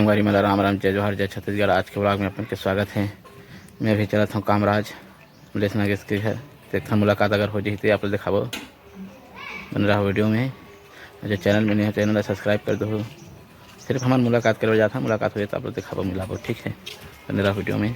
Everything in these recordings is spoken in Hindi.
संगवारी मला राम राम जय जोहार जय छत्तीसगढ़। आज के ब्लॉग में अपन के स्वागत है। मैं भी चला था कामराज मलेश नागेश के घर। देखता मुलाकात अगर हो जाती तो आप लोग दिखाबो बन रहा वीडियो में। जो चैनल में नहीं है चैनल सब्सक्राइब कर दो। सिर्फ हमारे मुलाकात कर जाता मुलाकात हो जाए तो आप लोग दिखाबो मिलाबो। ठीक है, बन रहा वीडियो में।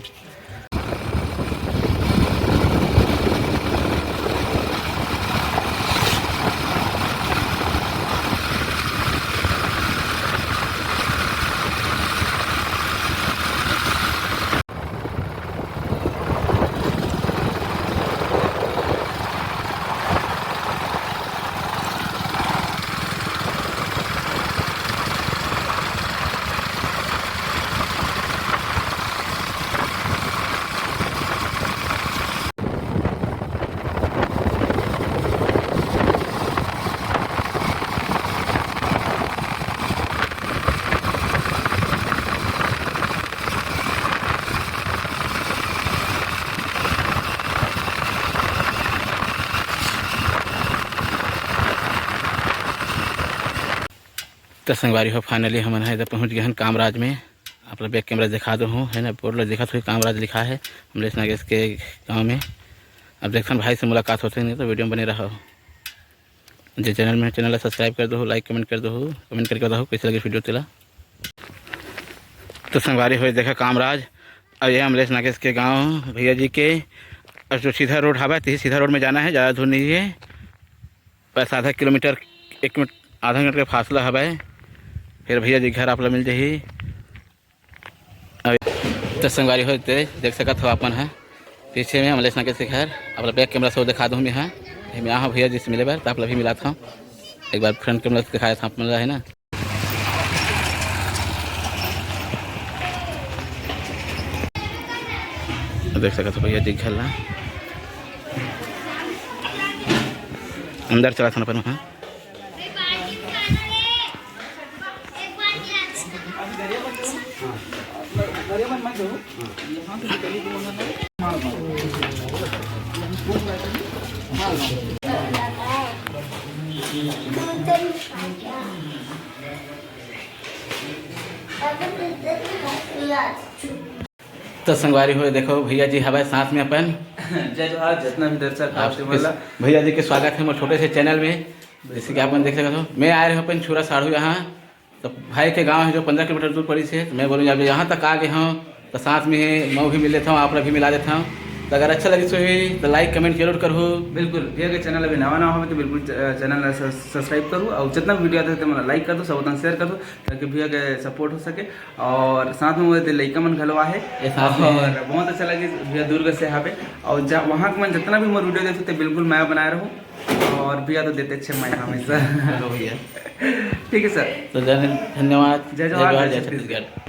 तो संगवारी हो फाइनली हम है इधर पहुँच गए हैं कामराज में। आप लोग बैक कैमरा दिखा दो हूँ है ना, बोर्ड देखा तो कामराज लिखा है मलेश नागेश के गांव में। अब देखते भाई से मुलाकात होते नहीं तो वीडियो में बने रहो। जो चैनल में चैनल सब्सक्राइब कर दो, लाइक कमेंट कर दो, कमेंट करके बताओ कैसे लगे वीडियो तेला। तो संगवारी हो देखा कामराज और यह मलेश नागेश के गाँव भैया जी के। और जो सीधा रोड हवा तो सीधा रोड में जाना है, ज़्यादा दूर नहीं है, बस आधा किलोमीटर 1 मिनट आधा मिनट का फासला हवा है। फिर भैया जी घर आप लोग मिल जाही। तो संगवारी हो देख सकत हो अपन है पीछे में मलेश नागेश के घर। आप लोग बैक कैमरा से दिखा दूँ मैं। हाँ मैं यहाँ भैया जी से मिले बार तो आप लोग भी मिला था एक बार फ्रंट कैमरा से दिखाया था आप मिला है ना। देख सकते हो भैया जी घर ला अंदर चला था अपन। हाँ तो संगवारी हो देखो भैया जी हवा साथ में अपन जय जोहार जितना भी दर्शक भैया जी के स्वागत है मोर छोटे से चैनल में। जैसे कि आप देख सकते हो मैं आए रहे अपन छुरा साढ़ू यहाँ। तो भाई के गांव है जो 15 किलोमीटर दूर पड़ी से। तो मैं बोलूँ जब यहाँ तक आ गए हूँ तो साथ में मैं भी मिल लेता हूँ, आप लोग भी मिला देता हूँ। तो अगर अच्छा लगे तो लाइक कमेंट जरूर करूँ। बिल्कुल भैया के चैनल अभी नवा हो तो बिल्कुल चैनल सब्सक्राइब करूँ और जितना भी वीडियो आते हैं तो लाइक कर दो, सब शेयर कर दो ताकि भैया के सपोर्ट हो सके। और साथ में वो लड़का मन घलवा है और बहुत अच्छा लगे भैया दुर्ग से यहाँ पे। और वहाँ के मैं जितना भी मैं वीडियो देते बिल्कुल मैं बनाए रहूँ और भैया तो देते अच्छे मैं हमेशा। भैया ठीक है सर, तो धन्यवाद। जय जोहार जय छत्तीसगढ़।